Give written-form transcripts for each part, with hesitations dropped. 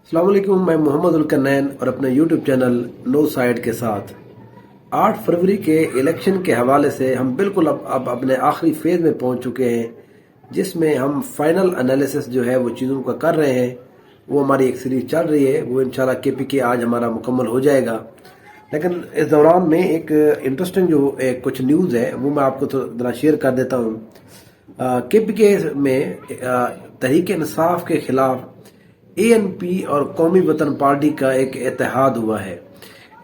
السلام علیکم، میں محمد الکنین اور اپنے یوٹیوب چینل نو سائڈ کے ساتھ 8 فروری کے الیکشن کے حوالے سے ہم بالکل اب اپنے آخری فیز میں پہنچ چکے ہیں، جس میں ہم فائنل انالیسس جو ہے وہ چیزوں کا کر رہے ہیں۔ وہ ہماری ایک سیریز چل رہی ہے، وہ انشاءاللہ KPK آج ہمارا مکمل ہو جائے گا۔ لیکن اس دوران میں ایک انٹرسٹنگ جو کچھ نیوز ہے وہ میں آپ کو ذرا شیئر کر دیتا ہوں۔ KPK میں تحریک انصاف کے خلاف ANP اور قومی وطن پارٹی کا ایک اتحاد ہوا ہے۔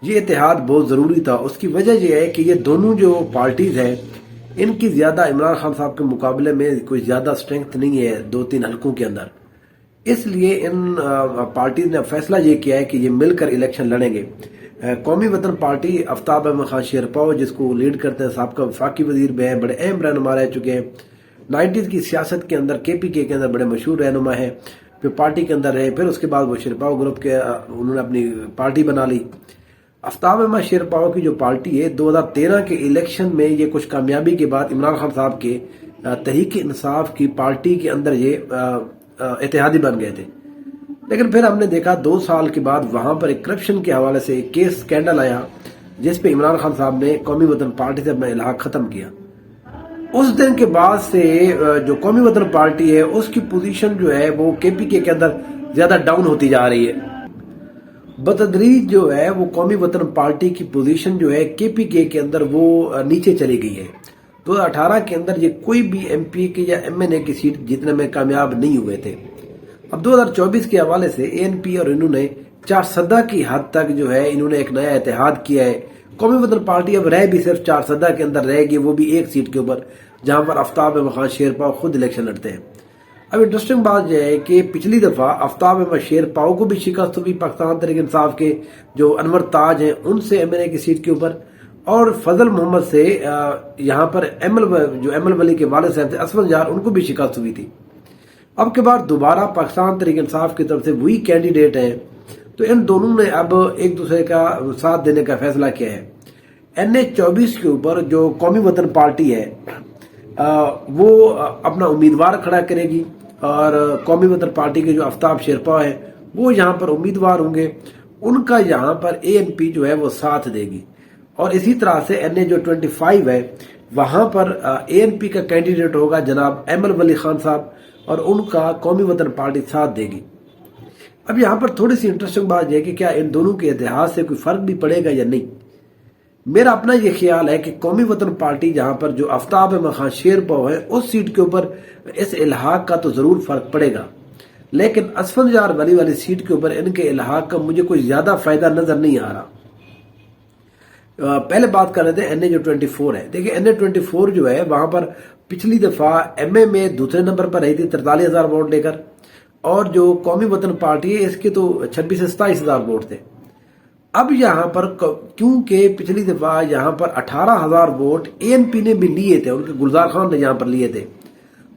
یہ اتحاد بہت ضروری تھا، اس کی وجہ یہ ہے کہ یہ دونوں جو پارٹیز ہیں ان کی زیادہ عمران خان صاحب کے مقابلے میں کوئی زیادہ سٹرینگتھ نہیں ہے 2-3 حلقوں کے اندر۔ اس لیے ان پارٹیز نے فیصلہ یہ کیا ہے کہ یہ مل کر الیکشن لڑیں گے۔ قومی وطن پارٹی آفتاب احمد خان شیرپاؤ، جس کو لیڈ کرتے ہیں، سابقہ وفاقی وزیر بھی ہیں، بڑے اہم رہنما رہ چکے ہیں، 90s کی سیاست کے اندر KPK کے اندر بڑے مشہور رہنما ہیں، پھر پارٹی کے اندر رہے، پھر اس کے بعد وہ شیرپاؤ گروپ کے انہوں نے اپنی پارٹی بنا لی۔ آفتاب احمد شیرپاؤ کی جو پارٹی ہے 2013 کے الیکشن میں یہ کچھ کامیابی کے بعد عمران خان صاحب کے تحریک انصاف کی پارٹی کے اندر یہ اتحادی بن گئے تھے۔ لیکن پھر ہم نے دیکھا 2 سال کے بعد وہاں پر ایک کرپشن کے حوالے سے ایک کیس سکینڈل آیا، جس پہ عمران خان صاحب نے قومی وطن پارٹی سے اپنا الحاق ختم کیا۔ اس دن کے بعد سے جو قومی وطن پارٹی ہے اس کی پوزیشن جو ہے وہ KPK کے اندر زیادہ ڈاؤن ہوتی جا رہی ہے۔ بتدریج جو ہے وہ قومی وطن پارٹی کی پوزیشن جو ہے KPK کے اندر وہ نیچے چلی گئی ہے۔ 2018 کے اندر یہ کوئی بھی MP کی یا MNA کی سیٹ جیتنے میں کامیاب نہیں ہوئے تھے۔ اب 2024 کے حوالے سے ANP اور انہوں نے 4 کی حد تک جو ہے انہوں نے ایک نیا اتحاد کیا ہے۔ قومی وطن پارٹی اب رہ بھی صرف 4 کے اندر رہے گی، وہ بھی ایک سیٹ کے اوپر، جہاں پر آفتاب احمد خان شیرپاؤ خود الیکشن لڑتے ہیں۔ اب انٹرسٹنگ بات یہ ہے کہ پچھلی دفعہ آفتاب احمد شیرپاؤ کو بھی شکست ہوئی پاکستان تحریک انصاف کے جو انور تاج ہیں ان سے MNA کی سیٹ کے اوپر، اور فضل محمد سے یہاں پر جو ایمل ولی کے والد صاحب تھے اسفل جار، ان کو بھی شکست ہوئی تھی۔ اب کے بعد دوبارہ پاکستان تحریک انصاف کی طرف سے وہی کینڈیڈیٹ ہیں، تو ان دونوں نے اب ایک دوسرے کا ساتھ دینے کا فیصلہ کیا ہے۔ NH-24 کے اوپر جو قومی وطن پارٹی ہے وہ اپنا امیدوار کھڑا کرے گی، اور قومی وطن پارٹی کے جو آفتاب شیرپاؤ ہیں وہ یہاں پر امیدوار ہوں گے، ان کا یہاں پر ANP جو ہے وہ ساتھ دے گی۔ اور اسی طرح سے NH-25 ہے، وہاں پر ANP کا کینڈیڈیٹ ہوگا جناب ایمل ولی خان صاحب، اور ان کا قومی وطن پارٹی ساتھ دے گی۔ اب یہاں پر تھوڑی سی انٹرسٹنگ بات یہ ہے کہ کیا ان دونوں کے اتحاد سے کوئی فرق بھی پڑے گا یا نہیں۔ میرا اپنا یہ خیال ہے کہ قومی وطن پارٹی جہاں پر جو آفتاب احمد خان شیرپاؤ ہے اس سیٹ کے اوپر اس الحاق کا تو ضرور فرق پڑے گا، لیکن اسفل جار ولی والی سیٹ کے اوپر ان کے الحاق کا مجھے کوئی زیادہ فائدہ نظر نہیں آ رہا۔ پہلے بات کر رہے تھے NH-24 ہے۔ دیکھیں NH-24 جو ہے وہاں پر پچھلی دفعہ MA میں دوسرے نمبر پر رہی تھی 43,000 ووٹ لے کر، اور جو قومی وطن پارٹی ہے اس کے تو 26 سے 27,000 ووٹ تھے۔ اب یہاں پر کیونکہ پچھلی دفعہ یہاں پر 18,000 ووٹ ANP نے بھی لیے تھے، ان کے گلزار خان نے یہاں پر لیے تھے،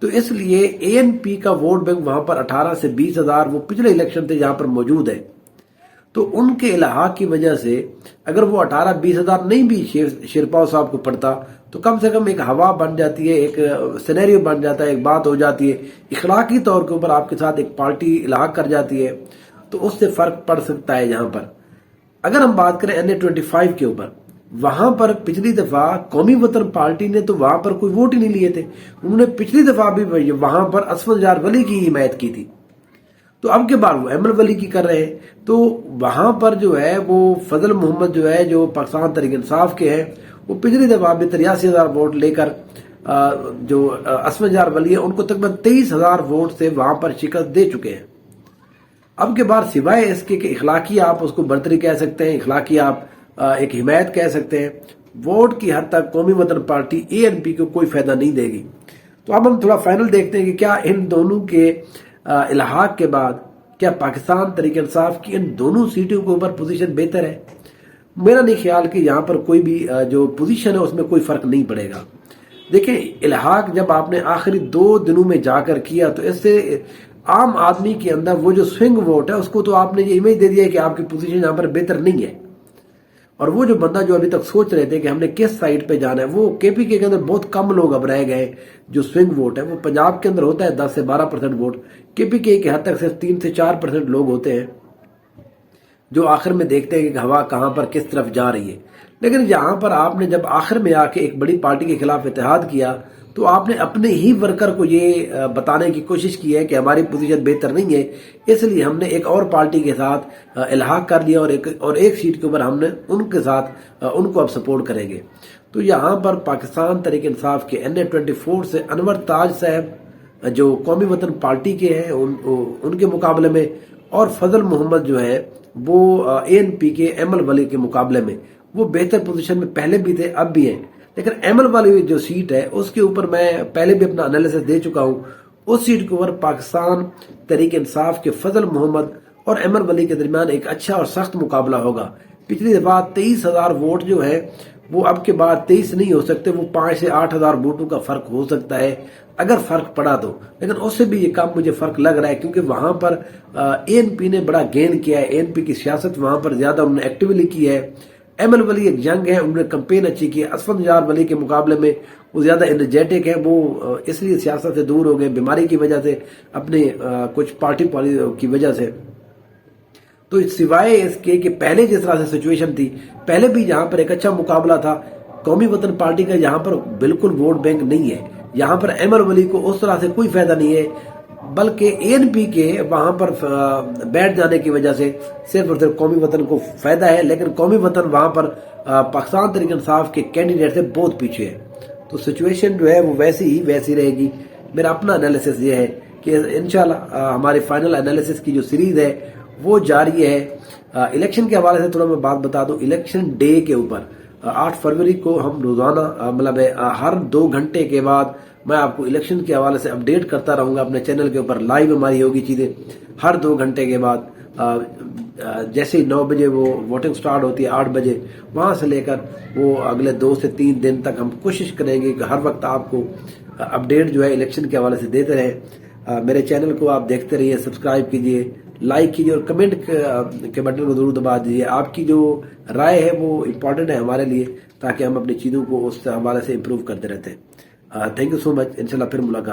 تو اس لیے ANP کا ووٹ بینک وہاں پر 18 سے 20,000 وہ پچھلے الیکشن تھے یہاں پر موجود ہے۔ تو ان کے الحاق کی وجہ سے اگر وہ 18-20,000 نہیں بھی شیرپاؤ صاحب کو پڑتا تو کم سے کم ایک ہوا بن جاتی ہے، ایک سینیریو بن جاتا ہے، ایک بات ہو جاتی ہے، اخلاقی طور کے اوپر آپ کے ساتھ ایک پارٹی الحاق کر جاتی ہے، تو اس سے فرق پڑ سکتا ہے یہاں پر۔ اگر ہم بات کریں NH-25 کے اوپر، وہاں پر پچھلی دفعہ قومی وطن پارٹی نے تو وہاں پر کوئی ووٹ ہی نہیں لیے تھے، انہوں نے پچھلی دفعہ بھی وہاں پر اسفل جار ولی کی حمایت کی تھی، تو اب کے بعد وہ ایمل ولی کی کر رہے ہیں۔ تو وہاں پر جو ہے وہ فضل محمد جو ہے جو پاکستان تحریک انصاف کے ہیں، وہ پچھلی دفعہ بھی 83,000 ووٹ لے کر جو اسفل جار ولی ہے ان کو تقریباً 23,000 ووٹ سے وہاں پر شکست دے چکے ہیں۔ اب کے بعد سوائے اس کے کہ اخلاقی آپ اس کو برتری کہہ سکتے ہیں، اخلاقی آپ ایک حمایت کہہ سکتے ہیں، ووٹ کی حد تک قومی وطن پارٹی ANP کو کوئی فائدہ نہیں دے گی۔ تو اب ہم تھوڑا فائنل دیکھتے ہیں کہ کیا ان دونوں کے الحاق کے بعد کیا پاکستان تحریک انصاف کی ان دونوں سیٹوں کے اوپر پوزیشن بہتر ہے۔ میرا نہیں خیال کہ یہاں پر کوئی بھی جو پوزیشن ہے اس میں کوئی فرق نہیں پڑے گا۔ دیکھیں الحاق جب آپ نے آخری 2 دنوں میں جا کر کیا تو اس سے عام آدمی کے اندر وہ جو سوئنگ ووٹ ہے اس کو تو آپ نے یہ امیج دے دیا ہے کہ آپ کی پوزیشن یہاں پر بہتر نہیں ہے، اور وہ جو بندہ جو ابھی تک سوچ رہے تھے کہ ہم نے کس سائڈ پہ جانا ہے، وہ KPK کے اندر بہت کم لوگ اب رہ گئے جو سوئنگ ووٹ ہے، وہ پنجاب کے اندر ہوتا ہے 10 سے 12% ووٹ، KPK کے حد تک صرف 3 سے 4% لوگ ہوتے ہیں۔ جو آخر میں دیکھتے ہیں کہ ہوا کہاں پر کس طرف جا رہی ہے. لیکن یہاں پر آپ نے جب آخر میں آ کے ایک بڑی پارٹی کے خلاف اتحاد کیا تو آپ نے اپنے ہی ورکر کو یہ بتانے کی کوشش کی ہے کہ ہماری پوزیشن بہتر نہیں ہے، اس لیے ہم نے ایک اور پارٹی کے ساتھ الحاق کر لیا اور ایک سیٹ کے اوپر ہم نے ان کے ساتھ ان کو اب سپورٹ کریں گے. تو یہاں پر پاکستان تحریک انصاف کے NA-24 سے انور تاج صاحب جو قومی وطن پارٹی کے ہیں ان کے مقابلے میں، اور فضل محمد جو ہے وہ ANP کے ایمل ولی کے مقابلے میں وہ بہتر پوزیشن میں پہلے بھی تھے اب بھی ہیں. لیکن ایمل والی جو سیٹ ہے اس کے اوپر میں پہلے بھی اپنا انالیسس دے چکا ہوں. اس سیٹ کے اوپر پاکستان تحریک انصاف کے فضل محمد اور ایمل ولی کے درمیان ایک اچھا اور سخت مقابلہ ہوگا. پچھلی دفعہ 23,000 ووٹ جو ہے وہ اب کے بعد 23 نہیں ہو سکتے، وہ 5 سے 8,000 ووٹوں کا فرق ہو سکتا ہے اگر فرق پڑا تو. لیکن اس سے بھی یہ کم مجھے فرق لگ رہا ہے کیونکہ وہاں پر ANP نے بڑا گین کیا ہے. ANP کی سیاست وہاں پر زیادہ انہوں نے ایکٹیولی کی ہے. ایمل ولی ایک جنگ ہے، انہوں نے کمپین اچھی کی ہے. اسفند نجار ولی کے مقابلے میں وہ زیادہ انرجیٹک ہے، وہ اس لیے سیاست سے دور ہو گئے بیماری کی وجہ سے، اپنے کچھ پارٹی کی وجہ سے. تو سوائے اس کے کہ پہلے جس طرح سے سچویشن تھی، پہلے بھی یہاں پر ایک اچھا مقابلہ تھا. قومی وطن پارٹی کا یہاں پر بالکل ووٹ بینک نہیں ہے. یہاں پر ایمل ولی کو اس طرح سے کوئی فائدہ نہیں ہے، بلکہ ANP کے وہاں پر بیٹھ جانے کی وجہ سے صرف اور صرف قومی وطن کو فائدہ ہے. لیکن قومی وطن وہاں پر پاکستان تحریک انصاف کے کینڈیڈیٹ سے بہت پیچھے ہے. تو سچویشن جو ہے وہ ویسی رہے گی. میرا اپنا انالیسس یہ ہے کہ انشاءاللہ ہماری فائنل انالیسس کی جو سیریز ہے وہ جاری ہے. الیکشن کے حوالے سے تھوڑا میں بات بتا دوں. الیکشن ڈے کے اوپر 8 فروری کو ہم روزانہ مطلب ہر 2 گھنٹے کے بعد میں آپ کو الیکشن کے حوالے سے اپڈیٹ کرتا رہوں گا. اپنے چینل کے اوپر لائیو ہماری ہوگی چیزیں ہر 2 گھنٹے کے بعد. جیسے ہی 9 بجے وہ ووٹنگ سٹارٹ ہوتی ہے 8 بجے، وہاں سے لے کر وہ اگلے 2 سے 3 دن تک ہم کوشش کریں گے کہ ہر وقت آپ کو اپڈیٹ جو ہے الیکشن کے حوالے سے دیتے رہیں. میرے چینل کو آپ دیکھتے رہیے، سبسکرائب کیجیے، لائک کیجیے اور کمنٹ کے بٹن کو ضرور دبا دیجیے. آپ کی جو رائے ہے وہ امپورٹنٹ ہے ہمارے لیے تاکہ ہم اپنی چیزوں کو اس حوالے سے امپروو کرتے رہتے ہیں. تھینک یو سو مچ. انشاءاللہ پھر ملاقات.